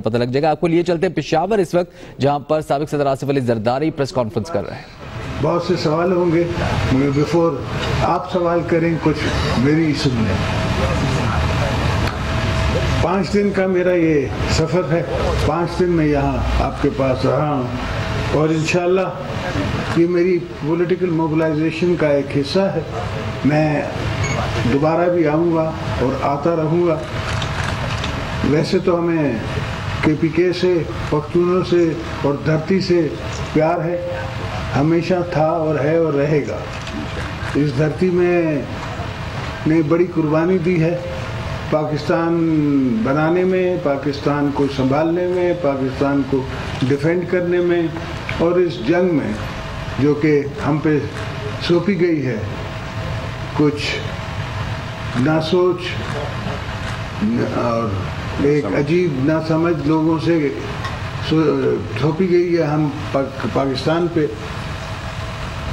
پتہ لگ جائے گا. آپ کو لیے چلتے ہیں پشاور اس وقت, جہاں پر سابق صدر آصف علی زرداری پریس کانفرنس کر رہے ہیں. بہت سے سوال ہوں گے, مگر بیفور آپ سوال کریں کچھ میری سن لیں. 5 دن کا میرا یہ سفر ہے, 5 دن میں یہاں آپ کے پاس رہا ہوں, اور انشاءاللہ یہ میری پولیٹیکل موبلائزیشن کا ایک حصہ ہے. میں دوبارہ بھی آؤں گا اور آتا رہوں گا. ویسے تو ہمیں KPK سے, پختونوں سے اور دھرتی سے پیار ہے, ہمیشہ تھا اور ہے اور رہے گا. اس دھرتی میں نے بڑی قربانی دی ہے پاکستان بنانے میں, پاکستان کو سنبھالنے میں, پاکستان کو ڈیفینڈ کرنے میں, اور اس جنگ میں جو کہ ہم پہ سونپی گئی ہے, کچھ ناسوچ اور ایک عجیب ناسمجھ لوگوں سے تھوپی گئی ہے ہم پاکستان پہ.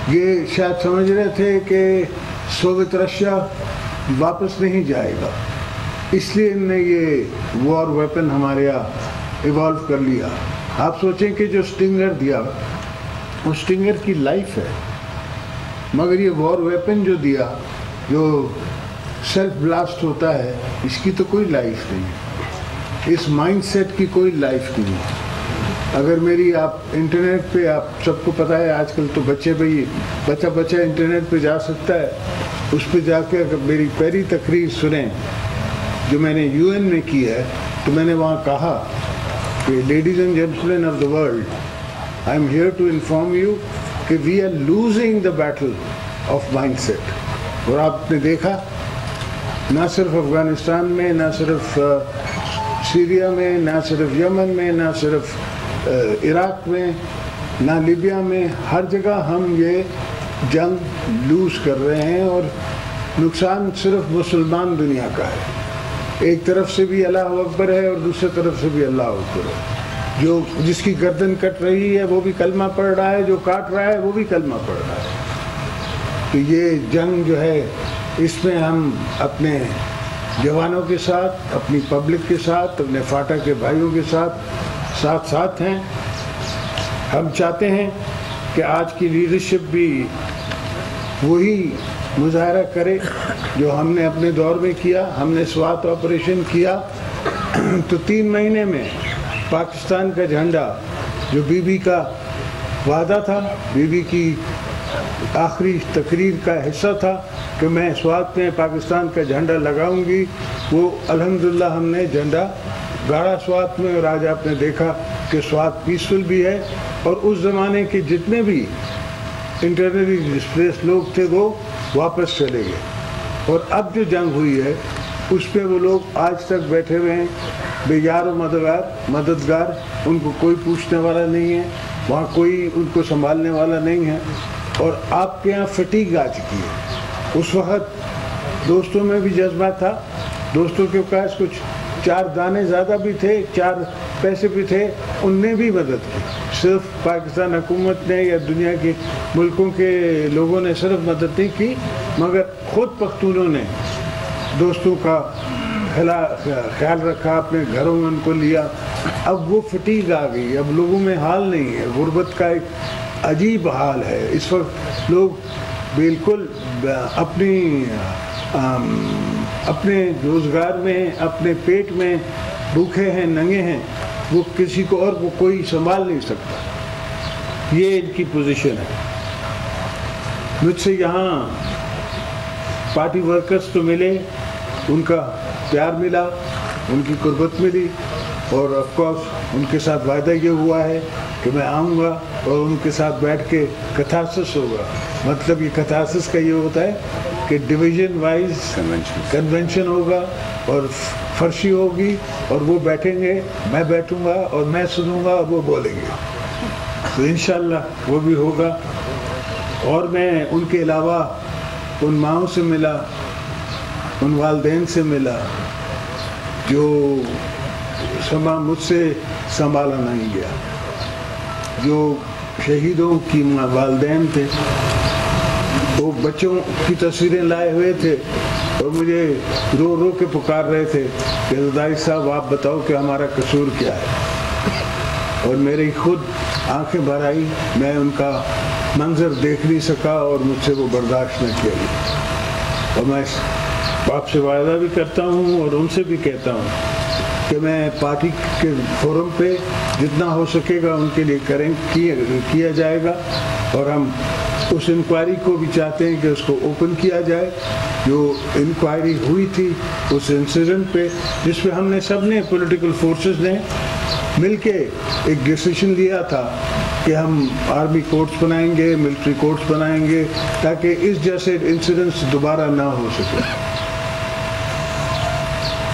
یہ شاید سمجھ رہے تھے کہ سوویت رشیا واپس نہیں جائے گا, اس لیے ان نے یہ وار ویپن ہمارے یہاں ایوالو کر لیا. آپ سوچیں کہ جو سٹنگر دیا وہ سٹنگر کی لائف ہے, مگر یہ وار ویپن جو دیا جو سیلف بلاسٹ ہوتا ہے, اس کی تو کوئی لائف نہیں. اس مائنڈ سیٹ کی کوئی لائف نہیں. اگر میری آپ انٹرنیٹ پہ, آپ سب کو پتہ ہے آج کل تو بچہ انٹرنیٹ پہ جا سکتا ہے, اس پہ جا کے اگر میری پہلی تقریر سنیں جو میں نے UN میں کی ہے, تو میں نے وہاں کہا کہ ladies and gentleman of the world, I am here to inform you کہ we are losing the battle of mind set. اور آپ نے دیکھا نہ صرف افغانستان میں, نہ صرف سیریا میں, نہ صرف یمن میں, نہ صرف عراق میں, نہ لیبیا میں, ہر جگہ ہم یہ جنگ لوز کر رہے ہیں, اور نقصان صرف مسلمان دنیا کا ہے. ایک طرف سے بھی اللہ اکبر ہے اور دوسری طرف سے بھی اللہ اکبر ہے. جو جس کی گردن کٹ رہی ہے وہ بھی کلمہ پڑھ رہا ہے, جو کاٹ رہا ہے وہ بھی کلمہ پڑھ رہا ہے. تو یہ جنگ جو ہے, اس میں ہم اپنے جوانوں کے ساتھ, اپنی پبلک کے ساتھ, اپنے فاٹا کے بھائیوں کے ساتھ ہیں. ہم چاہتے ہیں کہ آج کی لیڈرشپ بھی وہی مظاہرہ کرے جو ہم نے اپنے دور میں کیا. ہم نے سوات آپریشن کیا تو 3 مہینے میں پاکستان کا جھنڈا, جو بی بی کا وعدہ تھا, بی بی کی آخری تقریر کا حصہ تھا کہ میں سوات میں پاکستان کا جھنڈا لگاؤں گی, وہ الحمدللہ ہم نے جھنڈا گاڑا سوات میں. اور آج آپ نے دیکھا کہ سوات پیسفل بھی ہے, اور اس زمانے کے جتنے بھی انٹرنلی ڈسپلیس لوگ تھے وہ واپس چلے گئے. اور اب جو جنگ ہوئی ہے اس پہ وہ لوگ آج تک بیٹھے ہوئے ہیں بے یار و مددگار. ان کو کوئی پوچھنے والا نہیں ہے, وہاں کوئی ان کو سنبھالنے والا نہیں ہے. اور آپ کے یہاں فٹیگ آ چکی ہے. اس وقت دوستوں میں بھی جذبہ تھا, دوستوں کے پاس کچھ 4 دانے زیادہ بھی تھے, 4 پیسے بھی تھے, ان نے بھی مدد کی. صرف پاکستان حکومت نے یا دنیا کے ملکوں کے لوگوں نے صرف مدد نہیں کی, مگر خود پختونوں نے دوستوں کا خیال رکھا, اپنے گھروں میں ان کو لیا. اب وہ فٹیگ آ گئی, اب لوگوں میں حال نہیں ہے. غربت کا ایک عجیب حال ہے اس وقت. لوگ بالکل اپنے روزگار میں, اپنے پیٹ میں بھوکے ہیں, ننگے ہیں. وہ کسی کو اور وہ کوئی سنبھال نہیں سکتا. یہ ان کی پوزیشن ہے. مجھ سے یہاں پارٹی ورکرز تو ملے, ان کا پیار ملا, ان کی قربت ملی, اور آف کورس ان کے ساتھ وعدہ یہ ہوا ہے کہ میں آؤں گا اور ان کے ساتھ بیٹھ کے کتھارسس ہوگا. مطلب یہ کتھارسس کا یہ ہوتا ہے کہ ڈویژن وائز کنونشن ہوگا اور فرشی ہوگی, اور وہ بیٹھیں گے, میں بیٹھوں گا اور میں سنوں گا اور وہ بولیں گے. تو انشاءاللہ وہ بھی ہوگا. اور میں ان کے علاوہ ان ماؤں سے ملا, ان والدین سے ملا جو مجھ سے سنبھالا نہیں گیا, جو شہیدوں کی والدین تھے. وہ بچوں کی تصویریں لائے ہوئے تھے اور مجھے رو رو کے پکار رہے تھے کہ زرداری صاحب آپ بتاؤ کہ ہمارا قصور کیا ہے، اور میری خود آنکھیں بھر آئی، میں ان کا منظر دیکھ نہیں سکا اور مجھ سے وہ برداشت نہ کیا گیا۔ اور میں آپ سے وعدہ بھی کرتا ہوں اور ان سے بھی کہتا ہوں کہ میں پارٹی کے فورم پہ جتنا ہو سکے گا ان کے لیے کیا جائے گا، اور ہم اس انکوائری کو بھی چاہتے ہیں کہ اس کو اوپن کیا جائے۔ جو انکوائری ہوئی تھی اس انسیڈنٹ پہ، جس پہ ہم نے سب نے پولیٹیکل فورسز نے مل کے ایک ڈیسیشن لیا تھا کہ ہم آرمی کورٹس بنائیں گے، ملٹری کورٹس بنائیں گے، تاکہ اس جیسے انسیڈنٹس دوبارہ نہ ہو سکے۔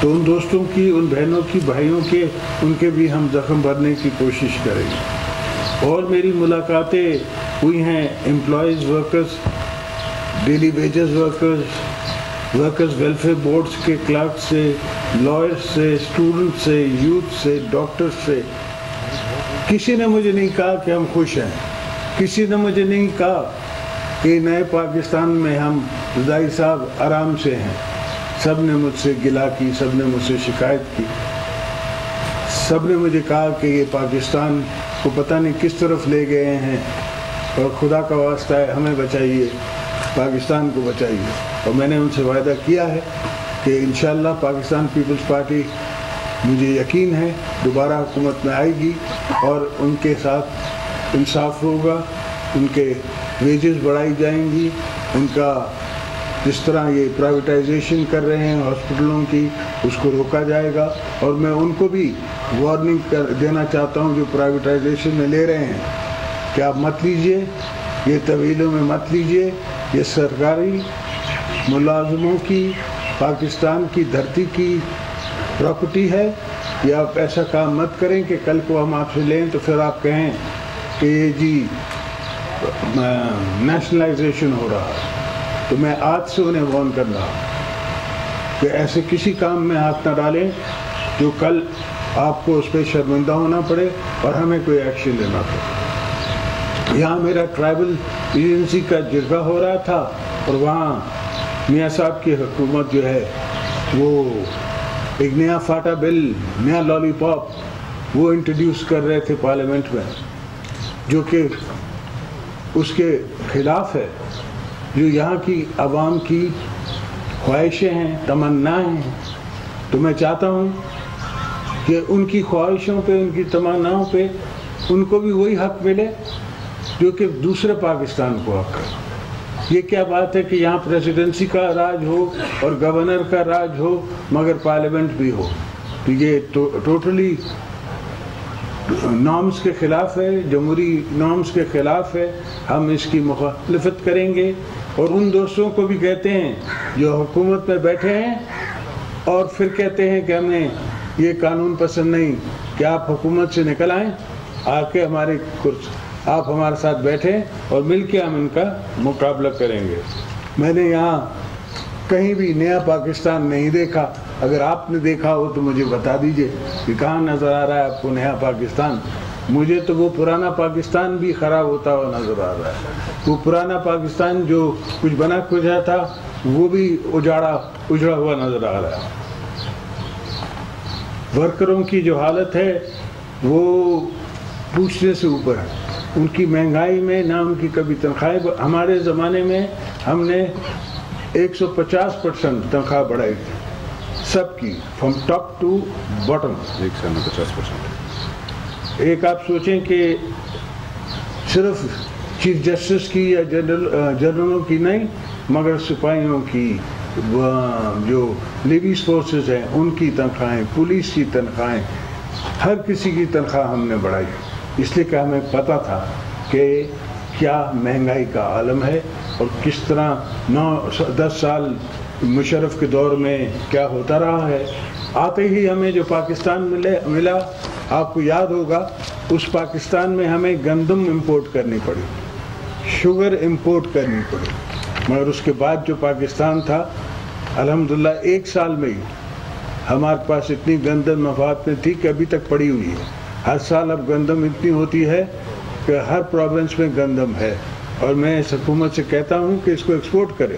تو ان دوستوں کی، ان بہنوں کی، بھائیوں کے، ان کے بھی ہم زخم بھرنے کی کوشش کریں گے۔ اور میری ملاقاتیں ہوئی ہیں employees workers, daily wages workers welfare boards کے کلرک سے، لائرز سے، اسٹوڈنٹ سے، یوتھ سے، ڈاکٹر سے۔ کسی نے مجھے نہیں کہا کہ ہم خوش ہیں، کسی نے مجھے نہیں کہا کہ نئے پاکستان میں ہم زرداری صاحب آرام سے ہیں۔ سب نے مجھ سے گلا کی، سب نے مجھ سے شکایت کی، سب نے مجھے کہا کہ یہ پاکستان کو پتہ نہیں کس طرف لے گئے ہیں، اور خدا کا واسطہ ہے ہمیں بچائیے، پاکستان کو بچائیے۔ اور میں نے ان سے وعدہ کیا ہے کہ انشاءاللہ پاکستان پیپلز پارٹی، مجھے یقین ہے دوبارہ حکومت میں آئے گی اور ان کے ساتھ انصاف ہوگا، ان کے ویجز بڑھائی جائیں گی، ان کا جس طرح یہ پرائیویٹائزیشن کر رہے ہیں ہاسپٹلوں کی، اس کو روکا جائے گا۔ اور میں ان کو بھی وارننگ دینا چاہتا ہوں جو پرائیویٹائزیشن میں لے رہے ہیں کہ آپ مت لیجئے، یہ طویلوں میں مت لیجئے، یہ سرکاری ملازموں کی، پاکستان کی دھرتی کی پراپرٹی ہے۔ یہ آپ ایسا کام مت کریں کہ کل کو ہم آپ سے لیں تو پھر آپ کہیں کہ یہ جی نیشنلائزیشن ہو رہا ہے۔ تو میں آج سے انہیں وارن کر رہا ہوں کہ ایسے کسی کام میں ہاتھ نہ ڈالیں جو کل آپ کو اس پہ شرمندہ ہونا پڑے اور ہمیں کوئی ایکشن لینا پڑے۔ یہاں میرا ٹرائبل ایجنسی کا جرگہ ہو رہا تھا، اور وہاں میاں صاحب کی حکومت جو ہے وہ ایک نیا فاٹا بل، نیا لالی پاپ وہ انٹروڈیوس کر رہے تھے پارلیمنٹ میں، جو کہ اس کے خلاف ہے، جو یہاں کی عوام کی خواہشیں ہیں، تمنائیں ہیں۔ تو میں چاہتا ہوں کہ ان کی خواہشوں پہ، ان کی تمناؤں پہ ان کو بھی وہی حق ملے جو کہ دوسرے پاکستان کو حق ہے۔ یہ کیا بات ہے کہ یہاں پریزیڈنسی کا راج ہو اور گورنر کا راج ہو مگر پارلیمنٹ بھی ہو؟ تو یہ ٹوٹلی نارمز کے خلاف ہے، جمہوری نارمز کے خلاف ہے۔ ہم اس کی مخالفت کریں گے، اور ان دوستوں کو بھی کہتے ہیں جو حکومت میں بیٹھے ہیں اور پھر کہتے ہیں کہ ہمیں یہ قانون پسند نہیں، کہ آپ حکومت سے نکل آئیں، آ کے آپ ہمارے ساتھ بیٹھیں اور مل کے ہم ان کا مقابلہ کریں گے۔ میں نے یہاں کہیں بھی نیا پاکستان نہیں دیکھا۔ اگر آپ نے دیکھا ہو تو مجھے بتا دیجئے کہ کہاں نظر آ رہا ہے آپ کو نیا پاکستان۔ مجھے تو وہ پرانا پاکستان بھی خراب ہوتا ہوا نظر آ رہا ہے۔ وہ پرانا پاکستان جو کچھ بنا کھجا تھا وہ بھی اجڑا ہوا نظر آ رہا ہے۔ ورکروں کی جو حالت ہے وہ پوچھنے سے اوپر ہے۔ ان کی مہنگائی میں نہ ان کی کبھی تنخواہیں، ہمارے زمانے میں ہم نے 150% تنخواہ بڑھائی تھی سب کی، فرام ٹاپ ٹو باٹم 150%۔ ایک آپ سوچیں کہ صرف چیف جسٹس کی یا جنرلوں کی نہیں، مگر سپاہیوں کی، جو لیویز فورسز ہیں ان کی تنخواہیں، پولیس کی تنخواہیں، ہر کسی کی تنخواہ ہم نے بڑھائی، اس لیے کہ ہمیں پتہ تھا کہ کیا مہنگائی کا عالم ہے اور کس طرح 9-10 سال مشرف کے دور میں کیا ہوتا رہا ہے۔ آتے ہی ہمیں جو پاکستان ملا، آپ کو یاد ہوگا اس پاکستان میں ہمیں گندم امپورٹ کرنی پڑی، شوگر امپورٹ کرنی پڑی، مگر اس کے بعد جو پاکستان تھا الحمدللہ 1 سال میں ہی ہمارے پاس اتنی گندم مفاد میں تھی کہ ابھی تک پڑی ہوئی ہے۔ ہر سال اب گندم اتنی ہوتی ہے کہ ہر پروونس میں گندم ہے، اور میں اس حکومت سے کہتا ہوں کہ اس کو ایکسپورٹ کرے،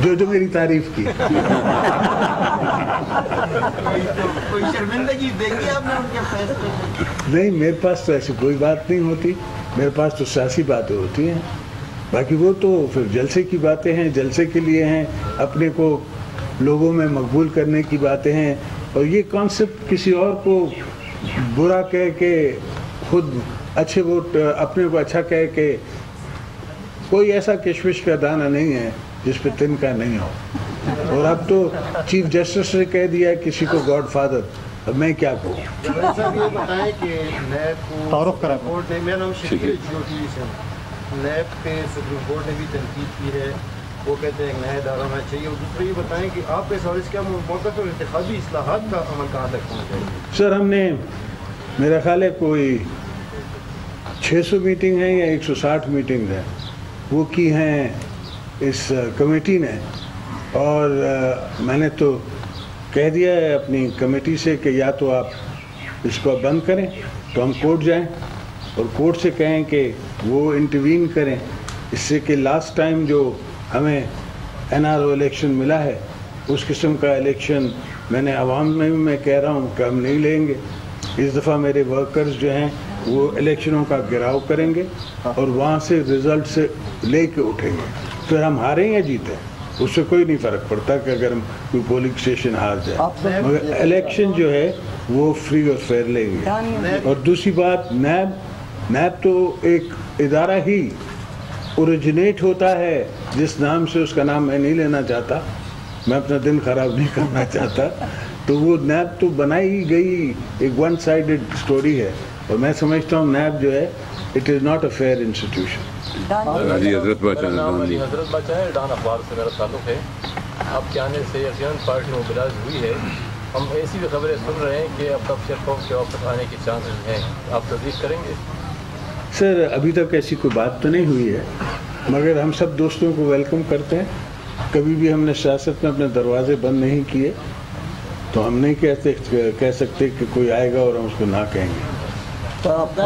جو میری تعریف کی. کوئی شرمندگی دیکھی آپ نے ان کے فیصلے میں؟ نہیں, میرے پاس تو ایسی کوئی بات نہیں ہوتی. میرے پاس تو سیاسی باتیں ہوتی ہیں, باقی وہ تو پھر جلسے کی باتیں ہیں, جلسے کے لیے ہیں, اپنے کو لوگوں میں مقبول کرنے کی باتیں ہیں. اور یہ کانسیپٹ کسی اور کو برا کہہ کے خود اچھے ووٹ اپنے کو اچھا کہہ کے, کوئی ایسا کشمش کا دانہ نہیں ہے جس پہ تنکا نہیں ہو. اور اب تو چیف جسٹس نے کہہ دیا کسی کو گاڈ فادر, اب میں کیا کہوں. صاحب یہ بتائیں کہ نیب کو تعارف کرا کورٹ نے, میرا نام شکیل جیو ٹی وی سے, نیب پہ سپریم کورٹ نے بھی تنقید کی ہے, وہ کہتے ہیں ایک نیا ادارہ ہونا چاہیے. اور دوسرا یہ بتائیں کہ آپ اس حوالے سے کیا موقف اور انتخابی اصلاحات کا عمل کہاں تک پہنچ جائے گا؟ سر, ہم نے میرا خیال ہے کوئی 600 میٹنگ ہیں یا 160 میٹنگ ہیں وہ کی ہیں اس کمیٹی نے. اور میں نے تو کہہ دیا ہے اپنی کمیٹی سے کہ یا تو آپ اس کو بند کریں تو ہم کورٹ جائیں, اور کورٹ سے کہیں کہ وہ انٹروین کریں, اس سے کہ لاسٹ ٹائم جو ہمیں NRO الیکشن ملا ہے اس قسم کا الیکشن میں نے عوام میں بھی میں کہہ رہا ہوں کہ ہم نہیں لیں گے. اس دفعہ میرے ورکرز جو ہیں وہ الیکشنوں کا گھیراؤ کریں گے اور وہاں سے رزلٹ سے لے کے اٹھیں گے. پھر ہم ہاریں یا جیتیں اس سے کوئی نہیں فرق پڑتا کہ اگر ہم کوئی پولنگ اسٹیشن ہار جائے, مگر الیکشن جو ہے وہ فری اور فیئر لیں گے. اور دوسری بات, نیب تو ایک ادارہ ہی اوریجنیٹ ہوتا ہے جس نام سے, اس کا نام میں نہیں لینا چاہتا, میں اپنا دن خراب نہیں کرنا چاہتا, تو وہ نیب تو بنائی گئی ایک ون سائیڈڈ سٹوری ہے. اور میں سمجھتا ہوں نیب جو ہے it is not a fair institution. حضرت بادشاہ ہے, ڈان اخبار سے میرا تعلق ہے. آپ کے آنے سے یقیناً پارٹی موبلائز ہوئی ہے. ہم ایسی بھی خبریں سن رہے ہیں کہ اب تک شیرخوف کے واپس آنے کے چانسز ہیں, آپ تصدیق کریں گے؟ سر, ابھی تک ایسی کوئی بات تو نہیں ہوئی ہے, مگر ہم سب دوستوں کو ویلکم کرتے ہیں. کبھی بھی ہم نے سیاست میں اپنے دروازے بند نہیں کیے, تو ہم نہیں کہہ سکتے کہ کوئی آئے گا اور ہم اس کو نہ کہیں گے. شہاب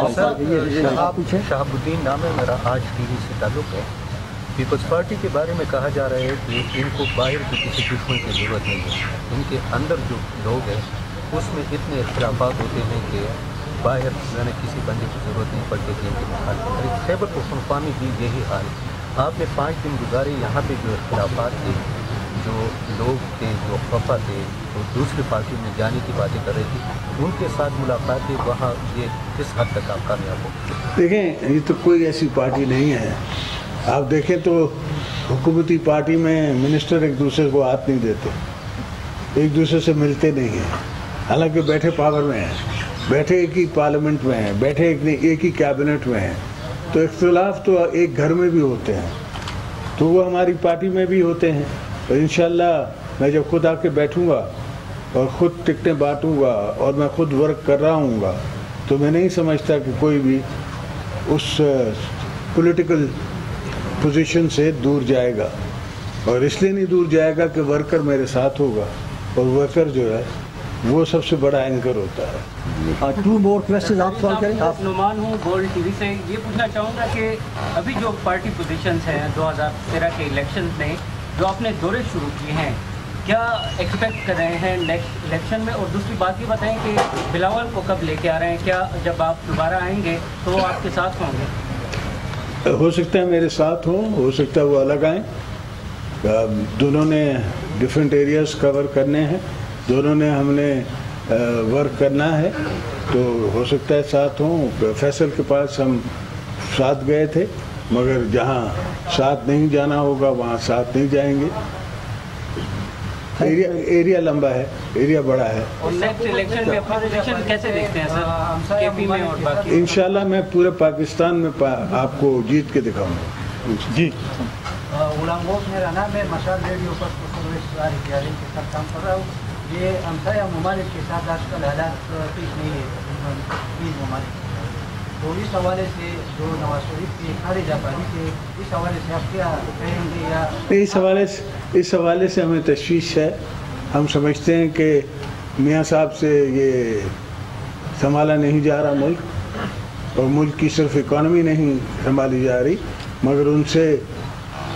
الدین نام ہے میرا, آج ٹی وی سے تعلق ہے. پیپلز پارٹی کے بارے میں کہا جا رہا ہے کہ ان کو باہر کی کسی دشمن کی ضرورت نہیں ہے. ان کے اندر جو لوگ ہیں اس میں اتنے اختلافات ہوتے ہیں کہ باہر میں نے کسی بندے کی ضرورت نہیں پڑتی تھی ان کے مخالف. خیبر پختونخوا میں بھی یہی حال. آپ نے 5 دن گزارے, یہاں پہ جو اختلافات تھے, جو لوگ تھے جو خفا تھے وہ دوسری پارٹی میں جانے کی باتیں کر رہی تھی, ان کے ساتھ ملاقاتیں وہاں یہ کس حد تک آپ کامیاب ہو؟ دیکھیں, یہ تو کوئی ایسی پارٹی نہیں ہے. آپ دیکھیں تو حکومتی پارٹی میں منسٹر ایک دوسرے کو ہاتھ نہیں دیتے, ایک دوسرے سے ملتے نہیں ہیں, حالانکہ بیٹھے پاور میں ہیں, بیٹھے ایک ہی پارلیمنٹ میں ہیں, بیٹھے ایک ہی کیبنٹ میں ہیں. تو اختلاف تو ایک گھر میں بھی ہوتے ہیں, تو وہ ہماری پارٹی میں بھی ہوتے ہیں. اور انشاءاللہ میں جب خود آ کے بیٹھوں گا اور خود ٹکٹیں بانٹوں گا اور میں خود ورک کر رہا ہوں گا, تو میں نہیں سمجھتا کہ کوئی بھی اس پولیٹیکل پوزیشن سے دور جائے گا. اور اس لیے نہیں دور جائے گا کہ ورکر میرے ساتھ ہوگا, اور ورکر جو ہے وہ سب سے بڑا اینکر ہوتا ہے. 2 more questions آپ سوال کریں. آپ نعمان ہوں گولڈ ٹی وی سے. یہ پوچھنا چاہوں گا کہ ابھی جو پارٹی پوزیشنز ہیں 2013 کے الیکشنز میں جو آپ نے دورے شروع کیے ہیں, کیا ایکسپیکٹ کر رہے ہیں نیکسٹ الیکشن میں؟ اور دوسری بات یہ بتائیں کہ بلاول کو کب لے کے آ رہے ہیں, کیا جب آپ دوبارہ آئیں گے تو وہ آپ کے ساتھ ہوں گے؟ ہو سکتا ہے میرے ساتھ ہوں, ہو سکتا ہے وہ الگ آئیں. دونوں نے ڈفرینٹ ایریاز کور کرنے ہیں, دونوں نے ہم نے ورک کرنا ہے, تو ہو سکتا ہے ساتھ ہوں. فیصل کے پاس ہم ساتھ گئے تھے, مگر جہاں ساتھ نہیں جانا ہوگا وہاں ساتھ نہیں جائیں گے. ایریا لمبا ہے, ایریا بڑا ہے. اور نیکسٹ الیکشن میں اپنی پوزیشن کیسے دیکھتے ہیں سر, کے پی میں اور باقی؟ انشاءاللہ میں پورے پاکستان میں آپ کو جیت کے دکھاؤں گا. جی, غلام غوث میرا نام ہے, مشال ریڈیو پر سروس کے ساتھ کام کر رہا ہوں. یہ ہمسایہ ممالک کے ساتھ آج کل حالات ٹھیک نہیں ہے, ممالک, تو اس حوالے سے جو نواز شریف کی خارج جاپانی کے اس حوالے سے آپ کیا کہیں گے؟ یا اس حوالے سے ہمیں تشویش ہے. ہم سمجھتے ہیں کہ میاں صاحب سے یہ سنبھالا نہیں جا رہا ملک, اور ملک کی صرف اکانومی نہیں سنبھالی جا رہی, مگر ان سے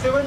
7